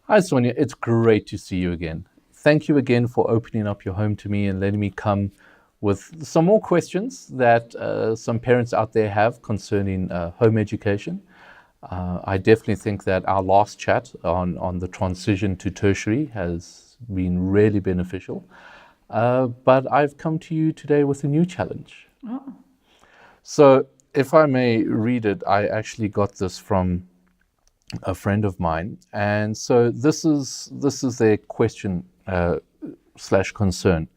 Hi, Sonia. It's great to see you again. Thank you again for opening up your home to me and letting me come with some more questions that some parents out there have concerning home education. I definitely think that our last chat on the transition to tertiary has been really beneficial. But I've come to you today with a new challenge. Oh. So, if I may read it, I actually got this from a friend of mine, and so this is their question slash concern,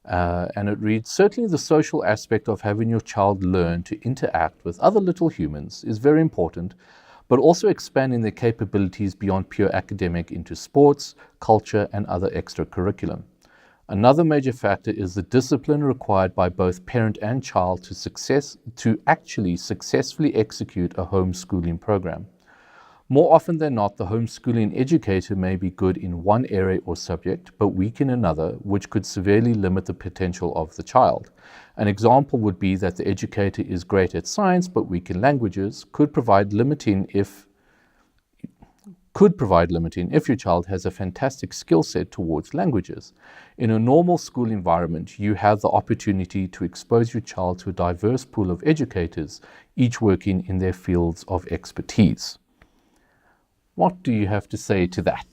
and it reads: certainly, the social aspect of having your child learn to interact with other little humans is very important, but also expanding their capabilities beyond pure academic into sports, culture, and other extracurriculum. Another major factor is the discipline required by both parent and child to actually successfully execute a homeschooling program. More often than not, the homeschooling educator may be good in one area or subject, but weak in another, which could severely limit the potential of the child. An example would be that the educator is great at science but weak in languages, could provide limiting if your child has a fantastic skill set towards languages. In a normal school environment, you have the opportunity to expose your child to a diverse pool of educators, each working in their fields of expertise. What do you have to say to that?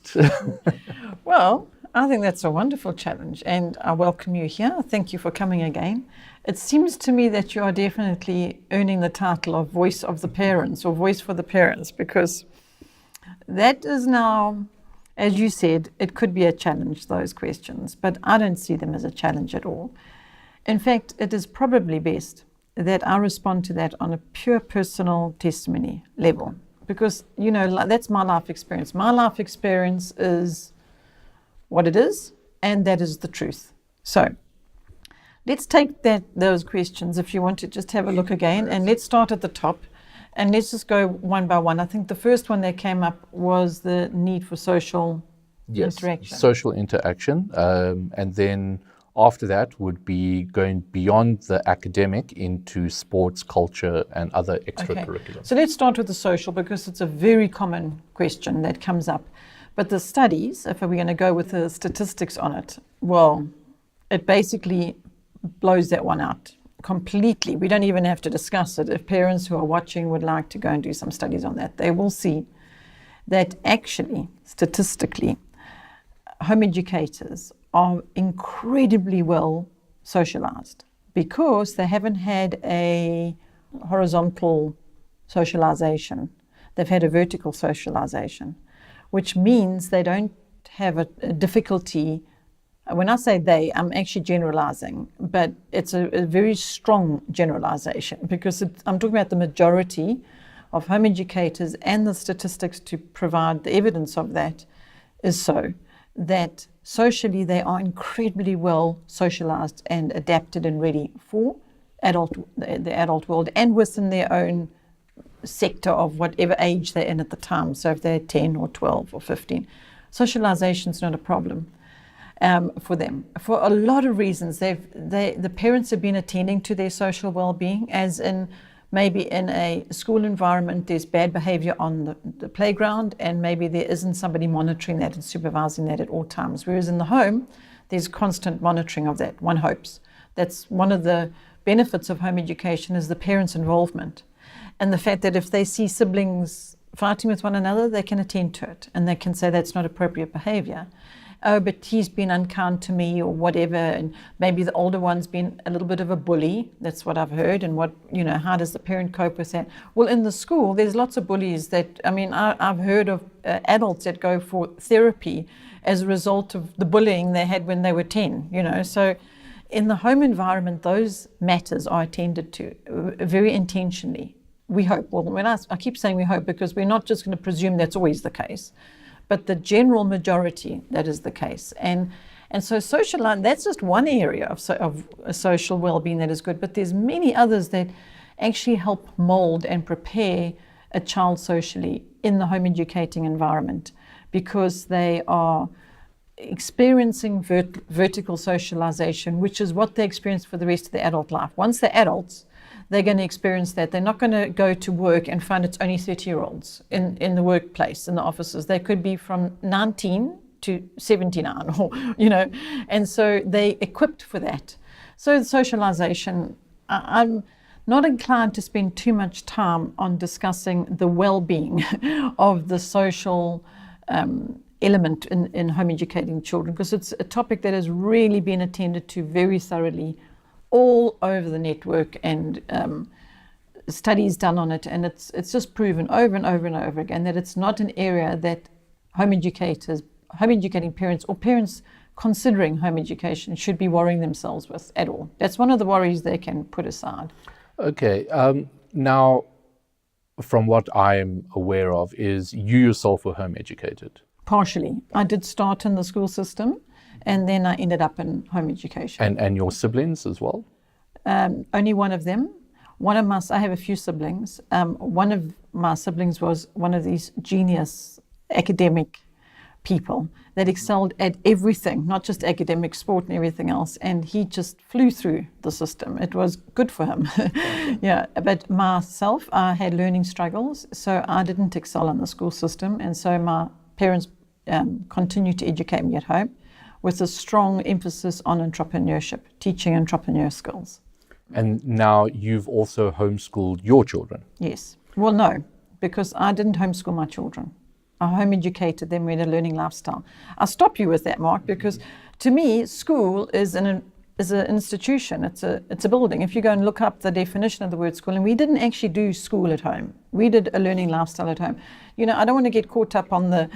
Well, I think that's a wonderful challenge, and I welcome you here. Thank you for coming again. It seems to me that you are definitely earning the title of Voice of the Parents or Voice for the Parents, because that is now, as you said, it could be a challenge, those questions, but I don't see them as a challenge at all. In fact, it is probably best that I respond to that on a pure personal testimony level. Because, that's my life experience. My life experience is what it is, and that is the truth. So let's take those questions, if you want to just have a look again, and let's start at the top, and let's just go one by one. I think the first one that came up was the need for social interaction. Social interaction, and then after that would be going beyond the academic into sports, culture, and other extracurriculum. Okay. So let's start with the social, because it's a very common question that comes up. But the studies, if we're going to go with the statistics on it, well, it basically blows that one out completely. We don't even have to discuss it. If parents who are watching would like to go and do some studies on that, they will see that actually, statistically, home educators are incredibly well socialized because they haven't had a horizontal socialization. They've had a vertical socialization, which means they don't have a difficulty. When I say they, I'm actually generalizing, but it's a very strong generalization, because I'm talking about the majority of home educators, and the statistics to provide the evidence of that is so that socially they are incredibly well socialized and adapted and ready for the adult world, and within their own sector of whatever age they're in at the time. So if they're 10 or 12 or 15, socialization is not a problem for them. For a lot of reasons, the parents have been attending to their social well-being, as in maybe in a school environment there's bad behavior on the playground, and maybe there isn't somebody monitoring that and supervising that at all times. Whereas in the home, there's constant monitoring of that, one hopes. That's one of the benefits of home education, is the parents' involvement. And the fact that if they see siblings fighting with one another, they can attend to it, and they can say that's not appropriate behavior. Oh, but he's been unkind to me or whatever, and maybe the older one's been a little bit of a bully. That's what I've heard. And how does the parent cope with that? Well, in the school, there's lots of bullies I've heard of adults that go for therapy as a result of the bullying they had when they were 10, So in the home environment, those matters are attended to very intentionally. We hope. Well, when I keep saying we hope, because we're not just going to presume that's always the case, but the general majority, that is the case. And so social, that's just one area of social well-being that is good, but there's many others that actually help mold and prepare a child socially in the home educating environment, because they are experiencing vertical socialization, which is what they experience for the rest of their adult life. Once they're adults, they're going to experience that. They're not going to go to work and find it's only 30-year-olds in the workplace, in the offices. They could be from 19 to 79, or, and so they're equipped for that. So socialization, I'm not inclined to spend too much time on discussing the well-being of the social element in home educating children, because it's a topic that has really been attended to very thoroughly all over the network, and studies done on it, and it's just proven over and over and over again that it's not an area that home educating parents or parents considering home education should be worrying themselves with at all. That's one of the worries they can put aside. Okay. Now, from what I'm aware of, is you yourself were home educated. Partially. I did start in the school system, and then I ended up in home education. And your siblings as well? Only one of them. I have a few siblings. One of my siblings was one of these genius academic people that excelled at everything, not just academic, sport and everything else. And he just flew through the system. It was good for him. Yeah. But myself, I had learning struggles, so I didn't excel in the school system. And so my parents continued to educate me at home, with a strong emphasis on entrepreneurship, teaching entrepreneur skills. And now you've also homeschooled your children? Yes. Well, no, because I didn't homeschool my children. I home educated them in a learning lifestyle. I'll stop you with that, Mark, because to me, school is an institution. It's a building. If you go and look up the definition of the word school, and we didn't actually do school at home. We did a learning lifestyle at home. I don't want to get caught up on the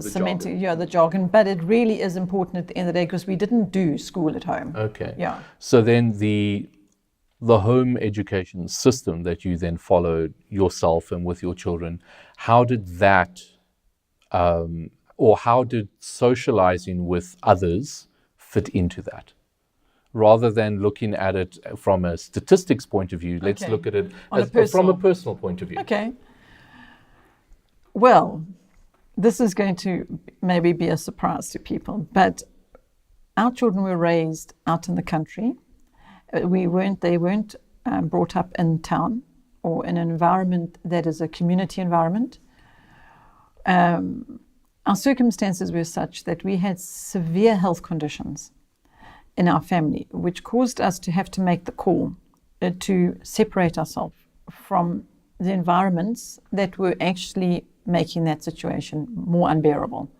semantic, the jargon, but it really is important at the end of the day, because we didn't do school at home. Okay. Yeah. So then the home education system that you then followed yourself and with your children, how did that, or how did socializing with others fit into that? Rather than looking at it from a statistics point of view, let's look at it from a personal point of view. Okay. Well, this is going to maybe be a surprise to people, but our children were raised out in the country. They weren't brought up in town or in an environment that is a community environment. Our circumstances were such that we had severe health conditions in our family, which caused us to have to make the call to separate ourselves from the environments that were actually making that situation more unbearable.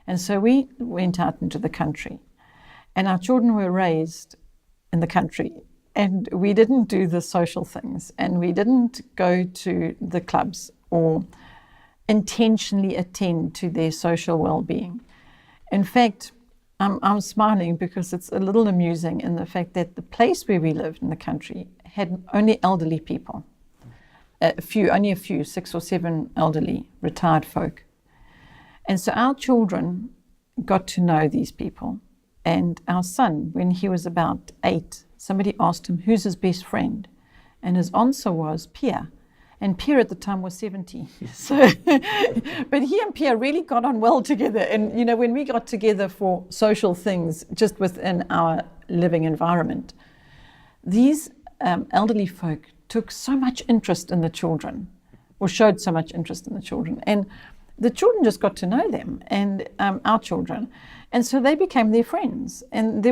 And so we went out into the country, and our children were raised in the country, and we didn't do the social things, and we didn't go to the clubs or intentionally attend to their social well-being. In fact, I'm smiling because it's a little amusing in the fact that the place where we lived in the country had only elderly people, only a few, 6 or 7 elderly retired folk. And so our children got to know these people. And our son, when he was about 8, somebody asked him, who's his best friend? And his answer was Pierre. And Pierre at the time was 70. So, but he and Pierre really got on well together. And, when we got together for social things just within our living environment, these elderly folk took so much interest in the children, or showed so much interest in the children. And the children just got to know them, and our children. And so they became their friends. And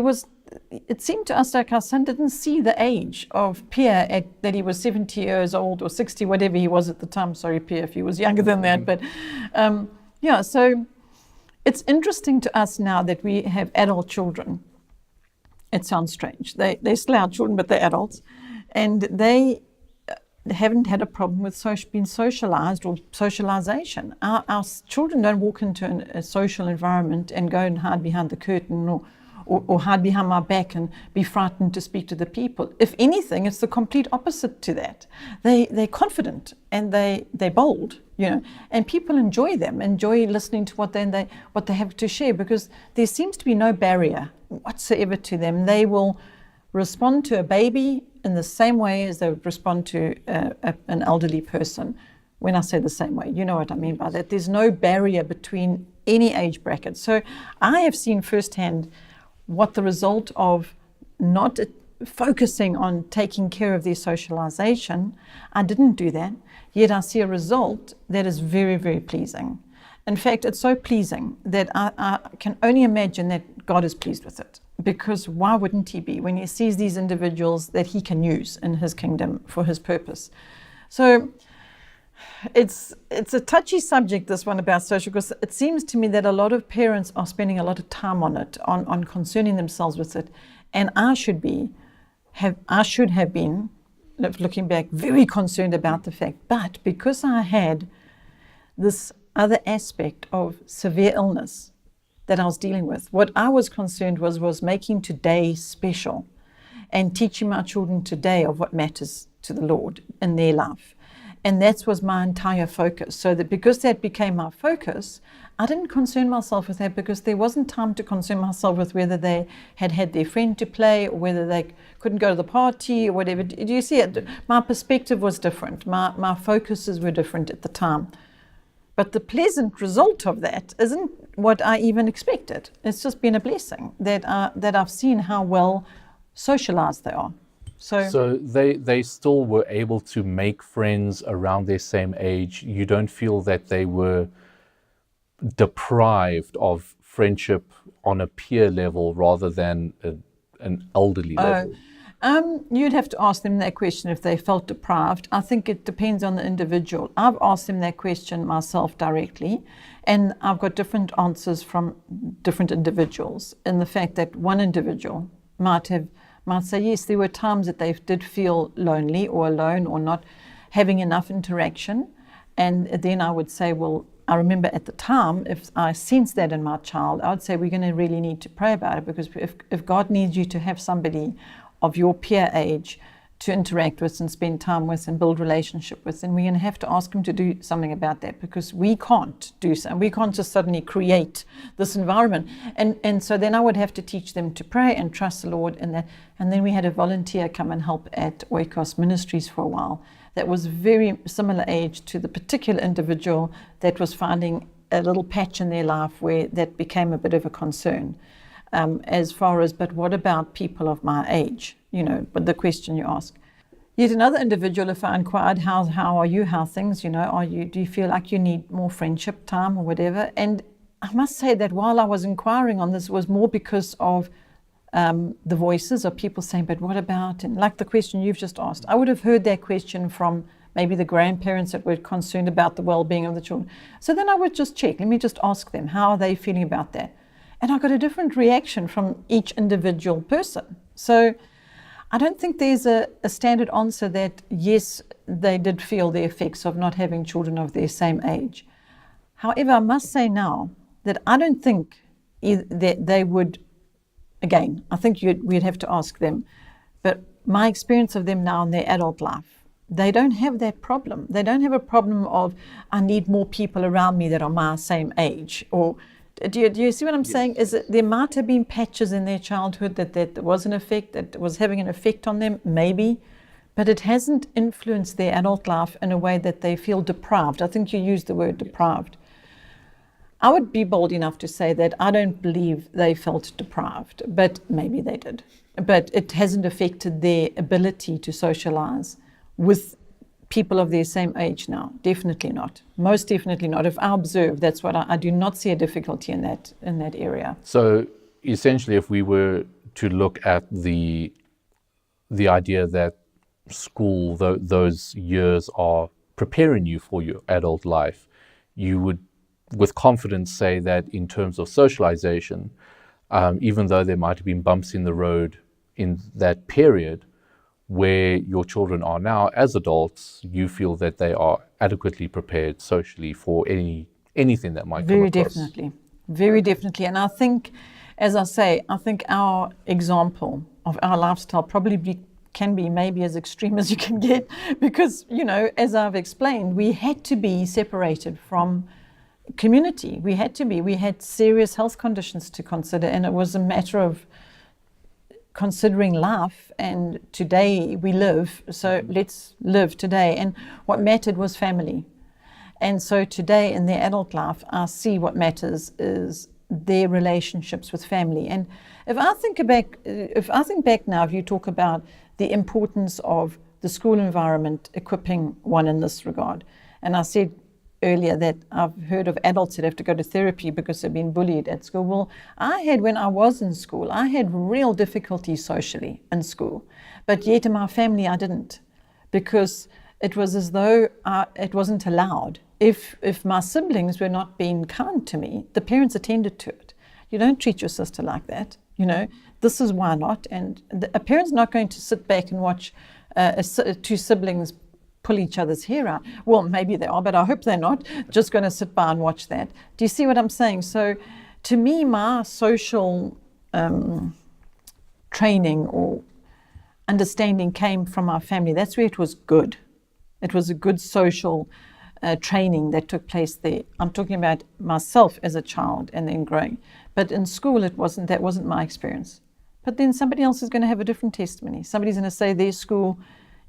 it seemed to us like our son didn't see the age of Pierre that he was 70 years old or 60, whatever he was at the time. Sorry, Pierre, if he was younger than that. But so it's interesting to us now that we have adult children. It sounds strange. They're still our children, but they're adults. And they haven't had a problem with being socialized or socialization. Our children don't walk into a social environment and go and hide behind the curtain or hide behind my back and be frightened to speak to the people. If anything, it's the complete opposite to that. They're confident and they're bold, and people enjoy them, enjoy listening to what they have to share, because there seems to be no barrier whatsoever to them. They will respond to a baby in the same way as they would respond to an elderly person. When I say the same way, you know what I mean by that. There's no barrier between any age bracket. So I have seen firsthand what the result of not focusing on taking care of their socialization. I didn't do that, yet I see a result that is very, very pleasing. In fact, it's so pleasing that I can only imagine that God is pleased with it, because why wouldn't he be when he sees these individuals that he can use in his kingdom for his purpose? So it's a touchy subject, this one about social, because it seems to me that a lot of parents are spending a lot of time on it, on concerning themselves with it, and I should have been, looking back, very concerned about the fact. But because I had this other aspect of severe illness that I was dealing with, what I was concerned was making today special and teaching my children today of what matters to the Lord in their life. And that was my entire focus. So that because that became my focus, I didn't concern myself with that, because there wasn't time to concern myself with whether they had their friend to play or whether they couldn't go to the party or whatever. Do you see it? My perspective was different. My focuses were different at the time. But the pleasant result of that isn't what I even expected. It's just been a blessing that I've seen how well socialized they are. So they still were able to make friends around their same age. You don't feel that they were deprived of friendship on a peer level rather than an elderly level? You'd have to ask them that question if they felt deprived. I think it depends on the individual. I've asked them that question myself directly, and I've got different answers from different individuals, in the fact that one individual might say, yes, there were times that they did feel lonely or alone or not having enough interaction. And then I would say, well, I remember at the time, if I sensed that in my child, I would say, we're going to really need to pray about it, because if God needs you to have somebody of your peer age to interact with and spend time with and build relationship with, then we're going to have to ask him to do something about that, because we can't do so. We can't just suddenly create this environment. And so then I would have to teach them to pray and trust the Lord in that. And then we had a volunteer come and help at Oikos Ministries for a while that was very similar age to the particular individual that was finding a little patch in their life where that became a bit of a concern. As far as, but what about people of my age? But the question you ask. Yet another individual, if I inquired, how are you, how things, do you feel like you need more friendship time or whatever? And I must say that while I was inquiring on this, it was more because of the voices of people saying, but what about, and like the question you've just asked, I would have heard that question from maybe the grandparents that were concerned about the well-being of the children. So then I would just check, let me just ask them, how are they feeling about that? And I got a different reaction from each individual person. So I don't think there's a standard answer that, yes, they did feel the effects of not having children of their same age. However, I must say now that I don't think that they would, again, I think we'd have to ask them, but my experience of them now in their adult life, they don't have that problem. They don't have a problem of, I need more people around me that are my same age, or do you see what I'm saying? Is it, there might have been patches in their childhood that was an effect, that was having an effect on them, maybe, but it hasn't influenced their adult life in a way that they feel deprived. I think you used the word deprived. I would be bold enough to say that I don't believe they felt deprived, but maybe they did. But it hasn't affected their ability to socialize with people of their same age now. Definitely not. Most definitely not. If I observe, that's what I do not see a difficulty in that area. So essentially, if we were to look at the idea that school, those years are preparing you for your adult life, you would with confidence say that in terms of socialization, even though there might have been bumps in the road in that period, where your children are now as adults, you feel that they are adequately prepared socially for anything that might come across. Very definitely. And I think, as I say, I think our example of our lifestyle probably can be maybe as extreme as you can get, because, as I've explained, we had to be separated from community. We had serious health conditions to consider, and it was a matter of considering life, and today we live, so let's live today. And what mattered was family. And so today in their adult life, I see what matters is their relationships with family. And if I think back now, if you talk about the importance of the school environment equipping one in this regard, and I said earlier that I've heard of adults that have to go to therapy because they've been bullied at school. Well, when I was in school, I had real difficulty socially in school, but yet in my family I didn't, because it was as though it wasn't allowed. If my siblings were not being kind to me, the parents attended to it. You don't treat your sister like that. This is why not. And a parent's not going to sit back and watch two siblings pull each other's hair out. Well, maybe they are, but I hope they're not just going to sit by and watch that. Do you see what I'm saying? So to me, my social training or understanding came from our family. That's where it was good. It was a good social training that took place there. I'm talking about myself as a child and then growing. But in school, that wasn't my experience. But then somebody else is going to have a different testimony. Somebody's going to say their school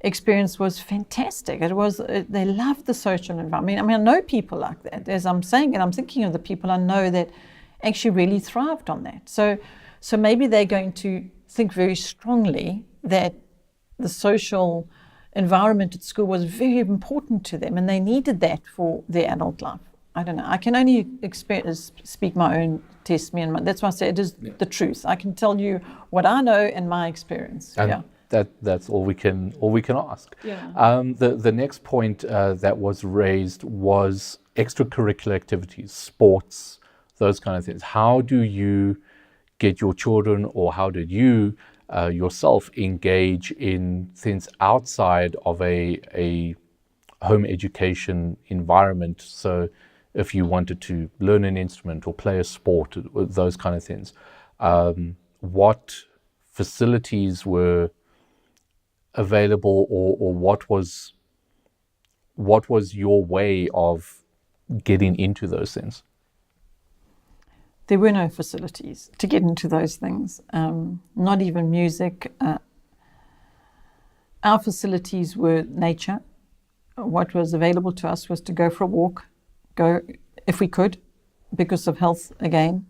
experience was fantastic. They loved the social environment. I mean, I know people like that. As I'm saying, and I'm thinking of the people I know that actually really thrived on that. So maybe they're going to think very strongly that the social environment at school was very important to them, and they needed that for their adult life. I don't know. I can only speak my own testimony, and that's why I say it is the truth. I can tell you what I know and my experience. And that's all we can ask. Yeah. The next point that was raised was extracurricular activities, sports, those kind of things. How do you get your children, or how did you yourself engage in things outside of a home education environment? So if you wanted to learn an instrument or play a sport, those kind of things, what facilities were available, or what was your way of getting into those things? There were no facilities to get into those things, not even music. Our facilities were nature. What was available to us was to go for a walk, go if we could, because of health again.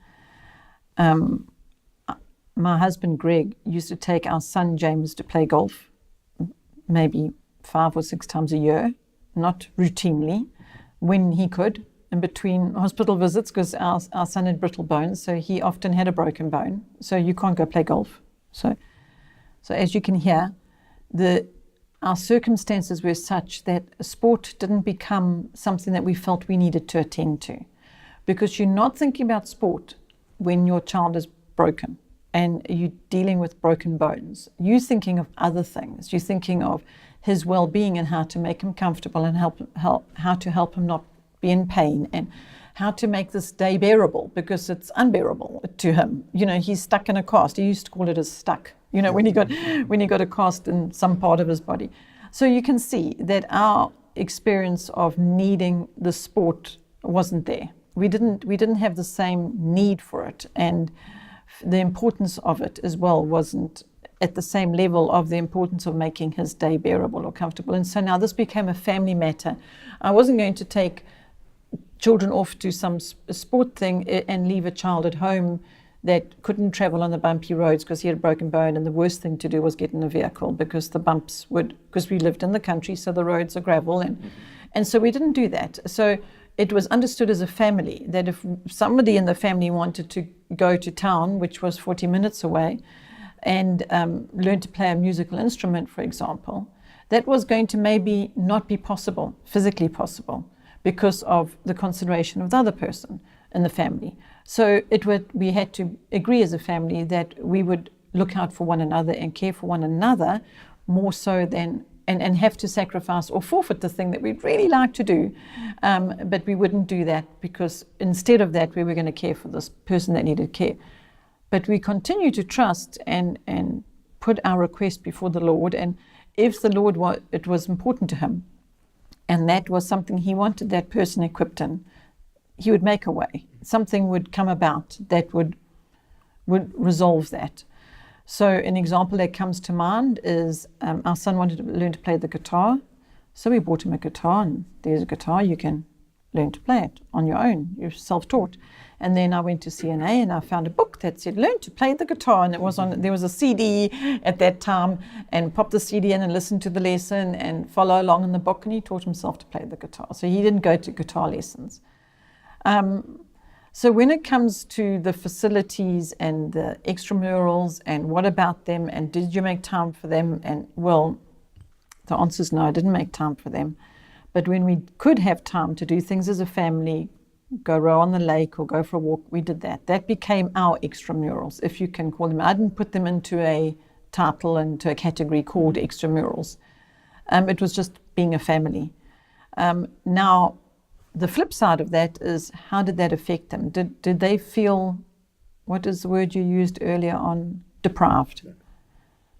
My husband Greg used to take our son James to play golf, maybe 5 or 6 times a year, not routinely, when he could, in between hospital visits, because our son had brittle bones, so he often had a broken bone, so you can't go play golf. So as you can hear, our circumstances were such that sport didn't become something that we felt we needed to attend to, because you're not thinking about sport when your child is broken and you're dealing with broken bones. You're thinking of other things. You're thinking of his well-being and how to make him comfortable and how to help him not be in pain, and how to make this day bearable, because it's unbearable to him. He's stuck in a cast. He used to call it a stuck, when he got a cast in some part of his body. So you can see that our experience of needing the sport wasn't there. We didn't have the same need for it, and the importance of it as well wasn't at the same level of the importance of making his day bearable or comfortable. And so now this became a family matter. I wasn't going to take children off to some sport thing and leave a child at home that couldn't travel on the bumpy roads because he had a broken bone, and the worst thing to do was get in a vehicle, because the bumps because we lived in the country, so the roads are gravel, and so we didn't do that. So it was understood as a family that if somebody in the family wanted to go to town, which was 40 minutes away, and learn to play a musical instrument, for example, that was going to maybe not be physically possible, because of the consideration of the other person in the family. So we had to agree as a family that we would look out for one another and care for one another more so than, and have to sacrifice or forfeit the thing that we'd really like to do. But we wouldn't do that, because instead of that, we were going to care for this person that needed care. But we continue to trust and put our request before the Lord. And if the Lord, it was important to him, and that was something he wanted that person equipped in, he would make a way. Something would come about that would resolve that. So an example that comes to mind is our son wanted to learn to play the guitar. So we bought him a guitar, and there's a guitar. You can learn to play it on your own. You're self-taught. And then I went to CNA and I found a book that said, learn to play the guitar. And it was there was a CD at that time, and pop the CD in and listen to the lesson and follow along in the book. And he taught himself to play the guitar. So he didn't go to guitar lessons. So when it comes to the facilities and the extramurals and what about them and did you make time for them? And well, the answer is no, I didn't make time for them. But when we could have time to do things as a family, go row on the lake or go for a walk, we did that. That became our extramurals, if you can call them. I didn't put them into a title and to a category called extramurals. It was just being a family. Now, the flip side of that is, how did that affect them? Did they feel, what is the word you used earlier on, deprived?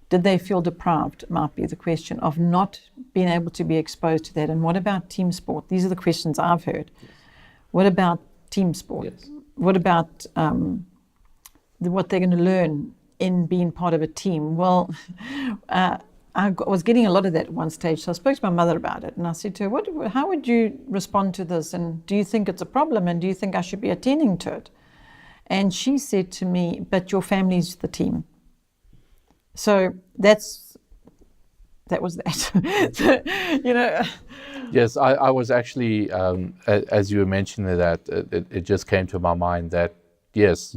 Did they feel deprived, might be the question, of not being able to be exposed to that? And what about team sport? These are the questions I've heard. Yes. What about team sport? Yes. What about what they're going to learn in being part of a team? Well, I was getting a lot of that at one stage, so I spoke to my mother about it, and I said to her, how would you respond to this, and do you think it's a problem, and do you think I should be attending to it? And she said to me, but your family's the team. So that was that. So, you know. Yes, I was actually, as you were mentioning that, it just came to my mind that, yes,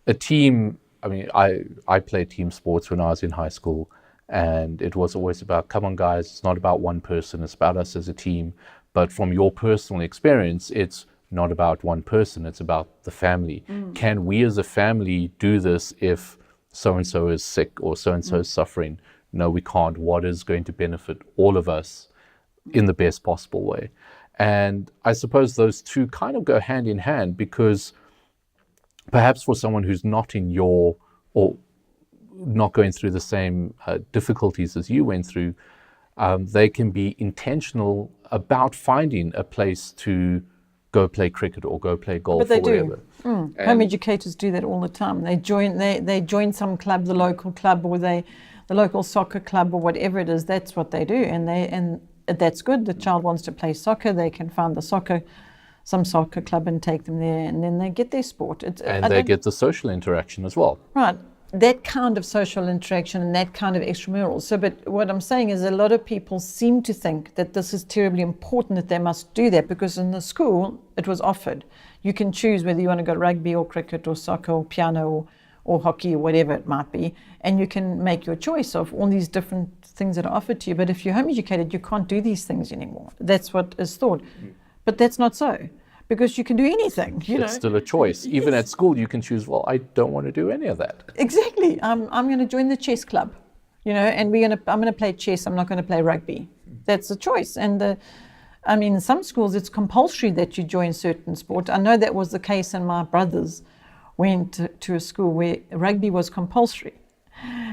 a team, I mean, I played team sports when I was in high school, and it was always about, come on guys, it's not about one person, it's about us as a team. But from your personal experience, it's not about one person, it's about the family. Can we as a family do this if so-and-so is sick or so-and-so is suffering? No, we can't. What is going to benefit all of us in the best possible way? And I suppose those two kind of go hand in hand, because perhaps for someone who's not in your, or not going through the same difficulties as you went through, they can be intentional about finding a place to go play cricket or go play golf, but they or whatever. Home educators do that all the time. They join some club, the local club, or the local soccer club, or whatever it is. That's what they do, and that's good. The child wants to play soccer, they can find some soccer club and take them there, and then they get their sport. And they get the social interaction as well. Right. That kind of social interaction and that kind of extramural. So, but what I'm saying is, a lot of people seem to think that this is terribly important, that they must do that, because in the school it was offered. You can choose whether you want to go rugby or cricket or soccer or piano or hockey or whatever it might be, and you can make your choice of all these different things that are offered to you. But if you're home educated, you can't do these things anymore. That's what is thought. But that's not so, because you can do anything. It's still a choice. Even at school, you can choose, well, I don't want to do any of that. Exactly. I'm going to join the chess club, and I'm going to play chess. I'm not going to play rugby. That's a choice. And in some schools, it's compulsory that you join certain sport. I know that was the case, and my brothers went to a school where rugby was compulsory.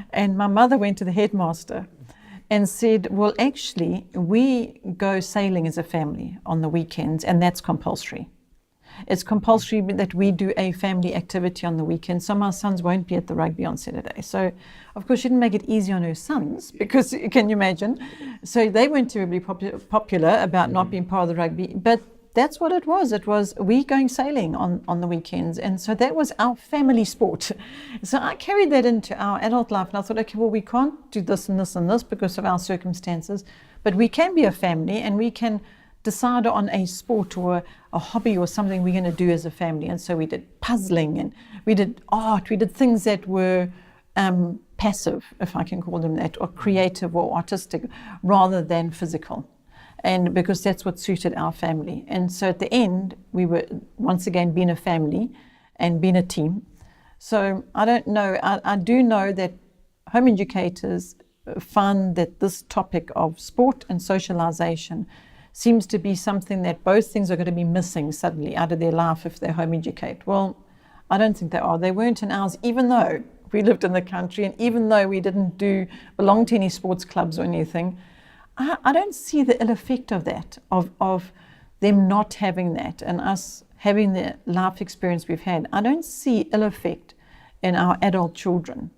And my mother went to the headmaster and said, well, actually, we go sailing as a family on the weekends, and that's compulsory. It's compulsory that we do a family activity on the weekend, so my sons won't be at the rugby on Saturday. So, of course, she didn't make it easy on her sons, because, can you imagine? So they weren't terribly popular about not being part of the rugby, but that's what it was. It was we going sailing on the weekends. And so that was our family sport. So I carried that into our adult life. And I thought, okay, well, we can't do this and this and this because of our circumstances. But we can be a family, and we can decide on a sport or a hobby or something we're going to do as a family. And so we did puzzling, and we did art. We did things that were passive, if I can call them that, or creative or artistic, rather than physical. And because that's what suited our family. And so at the end, we were once again being a family and being a team. So I don't know, I do know that home educators find that this topic of sport and socialization seems to be something that both things are going to be missing suddenly out of their life if they home educate. Well, I don't think they are. They weren't in ours, even though we lived in the country, and even though we didn't belong to any sports clubs or anything. I don't see the ill effect of that, of them not having that, and us having the life experience we've had. I don't see ill effect in our adult children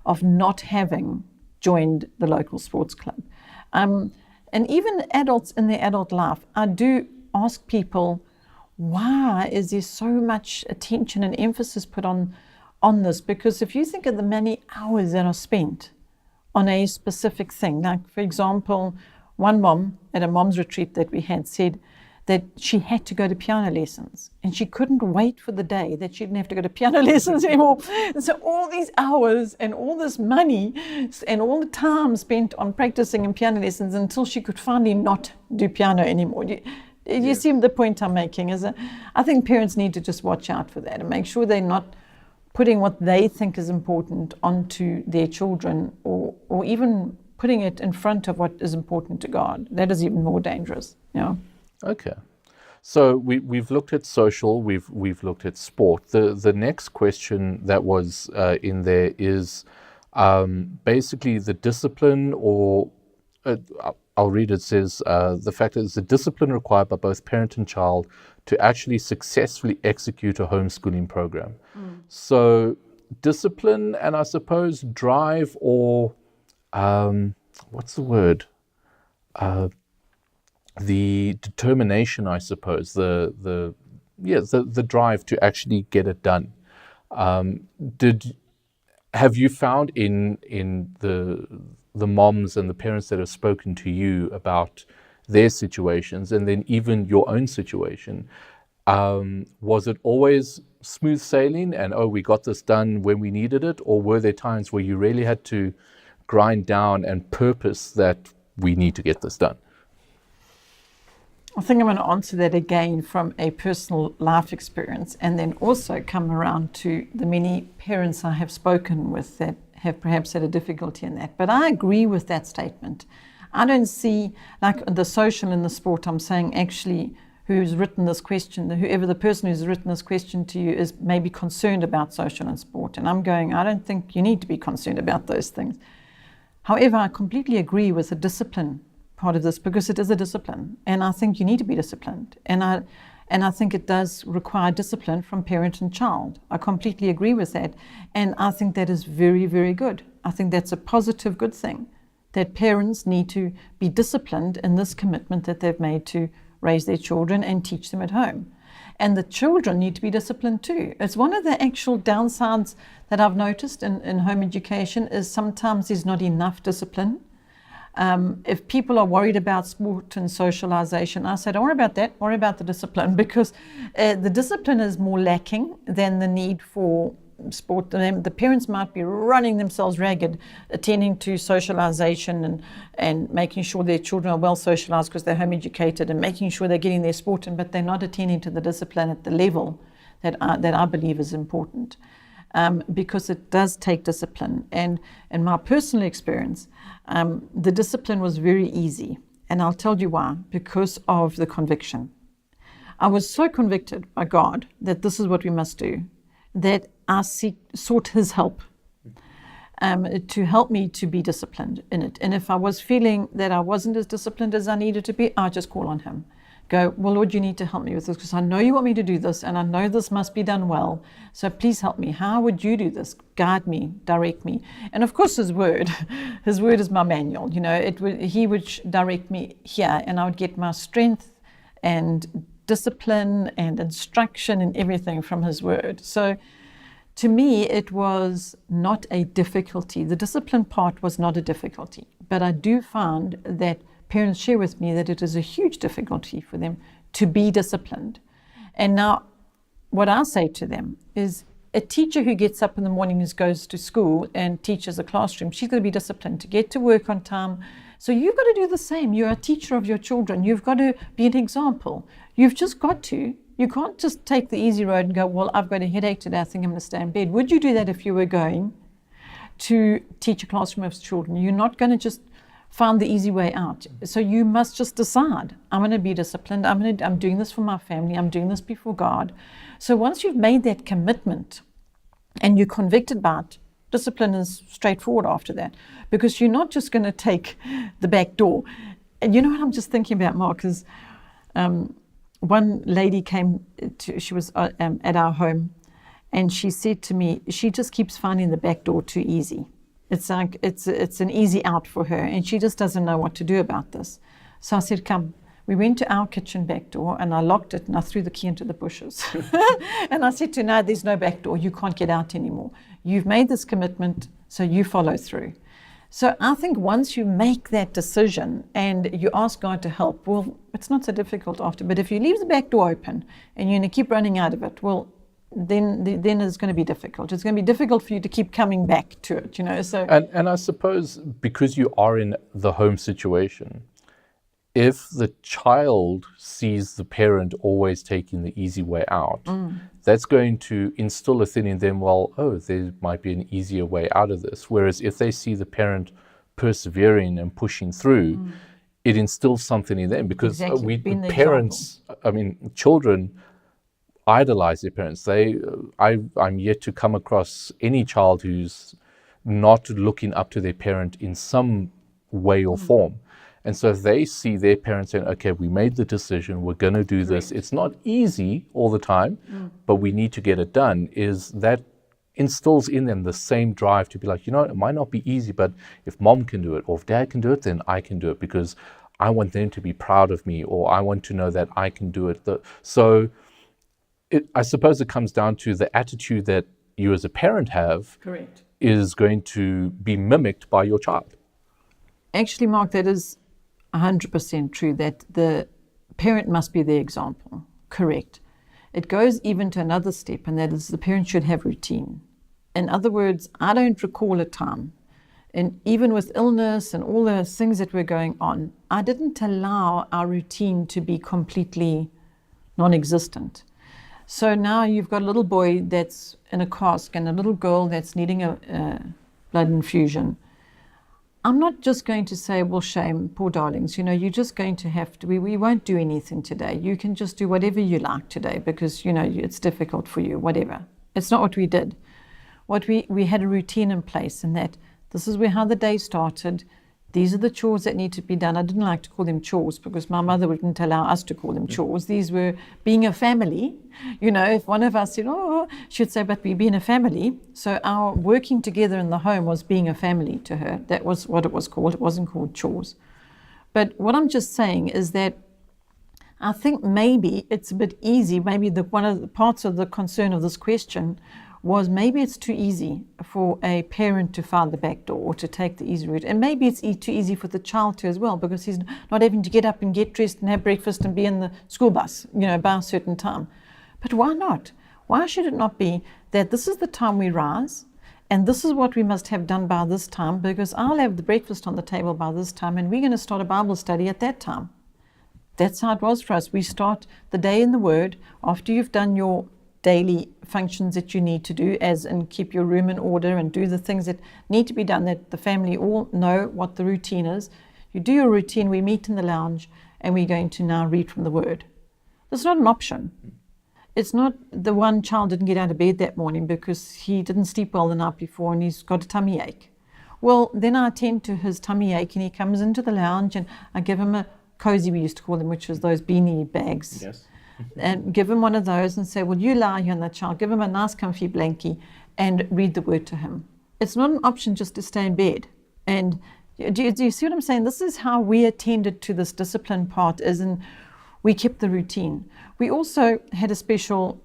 of not having joined the local sports club. And even adults in their adult life, I do ask people, why is there so much attention and emphasis put on this? Because if you think of the many hours that are spent on a specific thing, like for example, one mom at a mom's retreat that we had said that she had to go to piano lessons and she couldn't wait for the day that she didn't have to go to piano lessons anymore. And so all these hours and all this money and all the time spent on practicing in piano lessons until she could finally not do piano anymore. You see the point I'm making? I think parents need to just watch out for that and make sure they're not putting what they think is important onto their children, or even putting it in front of what is important to God. That is even more dangerous. Yeah. Okay. So we've looked at social, we've looked at sport. The next question that was in there is basically the discipline, or I'll read it. Says the fact is the discipline required by both parent and child to actually successfully execute a homeschooling program. So discipline, and I suppose drive, or what's the word? The determination, I suppose, the drive to actually get it done. Have you found in the moms and the parents that have spoken to you about their situations, and then even your own situation, was it always smooth sailing and, oh, we got this done when we needed it? Or were there times where you really had to grind down and purpose that we need to get this done? I think I'm going to answer that again from a personal life experience, and then also come around to the many parents I have spoken with that have perhaps had a difficulty in that. But I agree with that statement. I don't see, like the social and the sport, I'm saying actually who's written this question, whoever the person who's written this question to you is maybe concerned about social and sport. And I'm going, I don't think you need to be concerned about those things. However, I completely agree with the discipline part of this, because it is a discipline, and I think you need to be disciplined, and I think it does require discipline from parent and child. I completely agree with that, and I think that is very, very good. I think that's a positive, good thing, that parents need to be disciplined in this commitment that they've made to raise their children and teach them at home. And the children need to be disciplined too. It's one of the actual downsides that I've noticed in home education is sometimes there's not enough discipline. If people are worried about sport and socialization, I say, don't worry about that, worry about the discipline, because the discipline is more lacking than the need for sport. The parents might be running themselves ragged, attending to socialization and making sure their children are well socialized because they're home educated, and making sure they're getting their sport in, but they're not attending to the discipline at the level that I believe is important. Because it does take discipline. And in my personal experience, the discipline was very easy. And I'll tell you why. Because of the conviction. I was so convicted by God that this is what we must do, that I sought His help to help me to be disciplined in it. And if I was feeling that I wasn't as disciplined as I needed to be, I'd just call on Him. Go, well, Lord, you need to help me with this, because I know you want me to do this, and I know this must be done well. So please help me. How would you do this? Guide me, direct me. And of course, His word is my manual. You know, He would direct me here, and I would get my strength and discipline and instruction and everything from His word. So to me, it was not a difficulty. The discipline part was not a difficulty, but I do find that parents share with me that it is a huge difficulty for them to be disciplined. And now what I say to them is, a teacher who gets up in the morning and goes to school and teaches a classroom, she's going to be disciplined to get to work on time. So you've got to do the same. You're a teacher of your children. You've got to be an example. You've just got to. You can't just take the easy road and go, well, I've got a headache today, I think I'm going to stay in bed. Would you do that if you were going to teach a classroom of children? You're not going to just find the easy way out. So you must just decide, I'm going to be disciplined. I'm doing this for my family. I'm doing this before God. So once you've made that commitment and you're convicted by it, discipline is straightforward after that, because you're not just going to take the back door. And you know what I'm just thinking about, Mark, is one lady came she was at our home, and she said to me, she just keeps finding the back door too easy. It's like it's an easy out for her, and she just doesn't know what to do about this. So I said, come, We went to our kitchen back door and I locked it and I threw the key into the bushes. And I said to her, no, there's no back door. You can't get out anymore. You've made this commitment, so you follow through. So I think once you make that decision and you ask God to help, well, it's not so difficult after. But if you leave the back door open and you're going to keep running out of it, well, then it's going to be difficult. It's going to be difficult for you to keep coming back to it, you know. So and I suppose because you are in the home situation, if the child sees the parent always taking the easy way out, that's going to instill a thing in them, well, oh, there might be an easier way out of this. Whereas if they see the parent persevering and pushing through, it instills something in them, because parents, I mean, children idolize their parents. I'm yet to come across any child who's not looking up to their parent in some way or form. And so if they see their parents saying, okay, we made the decision, we're going to do this. It's not easy all the time, but we need to get it done, is that instills in them the same drive to be like, you know, it might not be easy, but if mom can do it or if dad can do it, then I can do it, because I want them to be proud of me, or I want to know that I can do it. So I suppose it comes down to the attitude that you as a parent have. Correct. Is going to be mimicked by your child. Actually, Mark, that is 100% true, that the parent must be the example. Correct. It goes even to another step, and that is the parent should have routine. In other words, I don't recall a time, and even with illness and all the things that were going on, I didn't allow our routine to be completely non-existent. So now you've got a little boy that's in a cask and a little girl that's needing a blood infusion. I'm not just going to say, well, shame, poor darlings, you know, you're just going to have to, we won't do anything today. You can just do whatever you like today because, you know, it's difficult for you, whatever. It's not what we did. What we had a routine in place, and that this is how the day started. These are the chores that need to be done. I didn't like to call them chores because my mother wouldn't allow us to call them chores. These were being a family. You know, if one of us said, oh, she'd say, but we being a family. So our working together in the home was being a family to her. That was what it was called. It wasn't called chores. But what I'm just saying is that I think maybe it's a bit easy. Maybe one of the parts of the concern of this question was maybe it's too easy for a parent to find the back door or to take the easy route. And maybe it's too easy for the child to as well, because he's not having to get up and get dressed and have breakfast and be in the school bus, you know, by a certain time. But why not? Why should it not be that this is the time we rise and this is what we must have done by this time, because I'll have the breakfast on the table by this time and we're going to start a Bible study at that time. That's how it was for us. We start the day in the Word after you've done your daily functions that you need to do, as in keep your room in order and do the things that need to be done, that the family all know what the routine is. You do your routine, we meet in the lounge, and we're going to now read from the Word. It's not an option. It's not the one child didn't get out of bed that morning because he didn't sleep well the night before and he's got a tummy ache. Well, then I attend to his tummy ache and he comes into the lounge and I give him a cozy, we used to call them, which is those beanie bags. Yes. And give him one of those and say, well, you lie here on the child, give him a nice comfy blankie and read the Word to him. It's not an option just to stay in bed. And do you see what I'm saying? This is how we attended to this discipline part, as in we kept the routine. We also had a special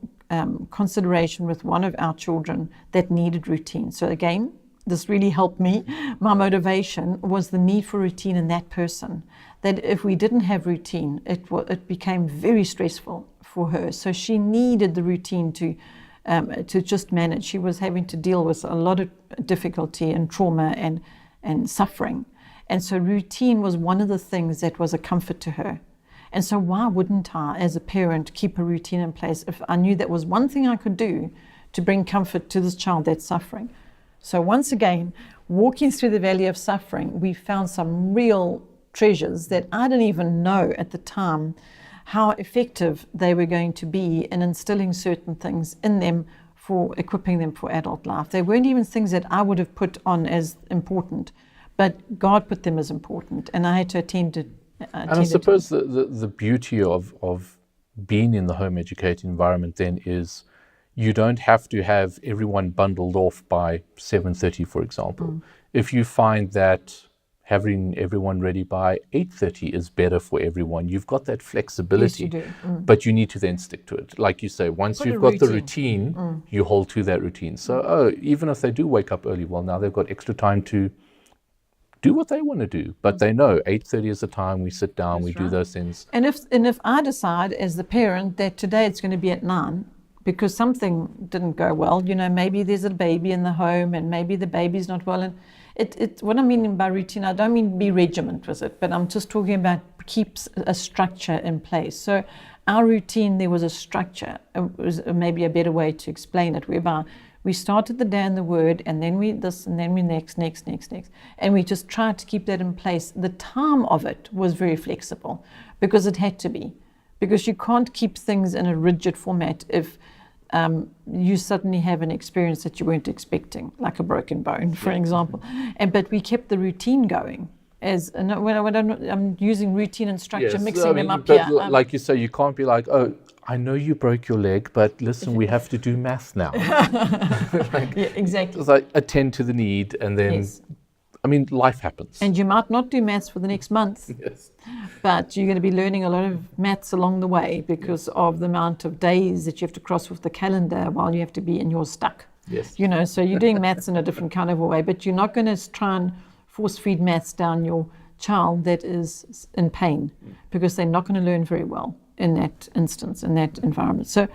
consideration with one of our children that needed routine. So again, this really helped me. My motivation was the need for routine in that person. That if we didn't have routine, it became very stressful for her. So she needed the routine to just manage. She was having to deal with a lot of difficulty and trauma and suffering. And so routine was one of the things that was a comfort to her. And so why wouldn't I, as a parent, keep a routine in place if I knew that was one thing I could do to bring comfort to this child that's suffering? So once again, walking through the valley of suffering, we found some real treasures that I didn't even know at the time how effective they were going to be in instilling certain things in them for equipping them for adult life. They weren't even things that I would have put on as important, but God put them as important, and I had to attend to. And I suppose the beauty of being in the home educated environment then is you don't have to have everyone bundled off by 7:30, for example. If you find that having everyone ready by 8:30 is better for everyone. You've got that flexibility, Yes, you do. but you need to then stick to it. Like you say, once Put you've a got the routine. routine, you hold to that routine. So, even if they do wake up early, well, now they've got extra time to do what they want to do. But they know 8:30 is the time we sit down, we do those things. And if I decide as the parent that today it's going to be at 9 because something didn't go well, maybe there's a baby in the home and maybe the baby's not well, and what I mean by routine, I don't mean be regiment with it, but I'm just talking about keeps a structure in place. So our routine, there was a structure. It was maybe a better way to explain it, whereby we started the day in the Word, and then we this, and then we next, and we just tried to keep that in place. The time of it was very flexible because it had to be, because you can't keep things in a rigid format if you suddenly have an experience that you weren't expecting, like a broken bone, for example. But we kept the routine going. I'm using routine and structure, mixing them up but here. Like you say, you can't be like, oh, I know you broke your leg, but listen, we have to do math now. Yeah, exactly. It's like attend to the need, and then, Yes. life happens. And you might not do maths for the next month, Yes. but you're going to be learning a lot of maths along the way because of the amount of days that you have to cross with the calendar while you have to be in your stuck. Yes. So you're doing maths in a different kind of a way, but you're not going to try and force feed maths down your child that is in pain, because they're not going to learn very well in that instance, in that environment. So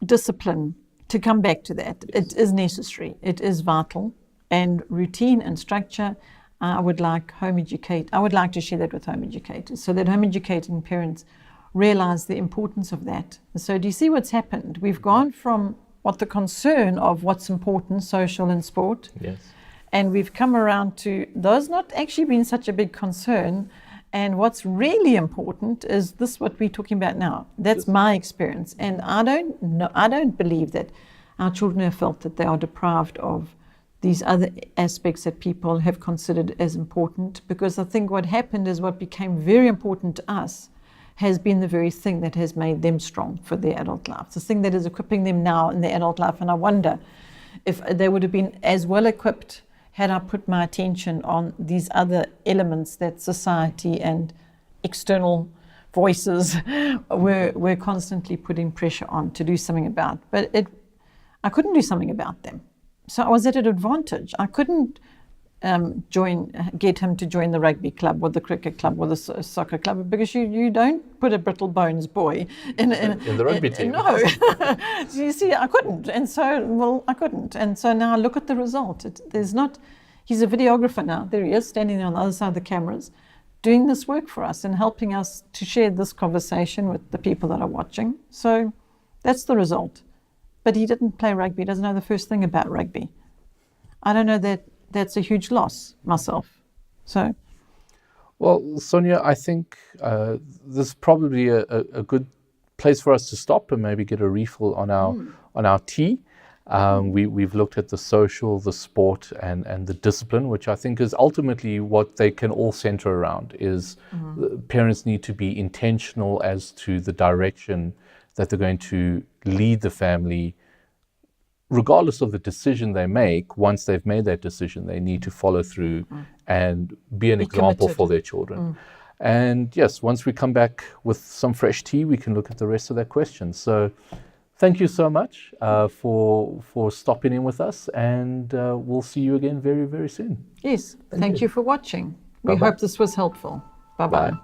discipline, to come back to that, it is necessary, it is vital, and routine and structure, I would like to share that with home educators, so that home educating parents realize the importance of that. So do you see what's happened? We've gone from what the concern of what's important, social and sport, Yes. and we've come around to those not actually being such a big concern. And what's really important is this, what we're talking about now. That's my experience. And I don't believe that our children have felt that they are deprived of these other aspects that people have considered as important, because I think what happened is what became very important to us has been the very thing that has made them strong for their adult life, the thing that is equipping them now in their adult life. And I wonder if they would have been as well equipped had I put my attention on these other elements that society and external voices were constantly putting pressure on to do something about. But I couldn't do something about them. So I was at an advantage. I couldn't get him to join the rugby club or the cricket club or the soccer club, because you don't put a brittle bones boy in the rugby team. No. So you see, I couldn't. And so, I couldn't. And so now look at the result. He's a videographer now. There he is, standing on the other side of the cameras, doing this work for us and helping us to share this conversation with the people that are watching. So that's the result. But he didn't play rugby. He doesn't know the first thing about rugby. I don't know that. That's a huge loss myself. So, well, Sonia, I think this is probably a good place for us to stop and maybe get a refill on our tea. We've looked at the social, the sport, and the discipline, which I think is ultimately what they can all center around. Is parents need to be intentional as to the direction that they're going to lead the family. Regardless of the decision they make, once they've made that decision, they need to follow through and be an example for their children. And yes, once we come back with some fresh tea, we can look at the rest of that question. So thank you so much for stopping in with us, and we'll see you again very, very soon. Yes, thank you for watching. We Bye-bye. hope this was helpful. Bye-bye. Bye.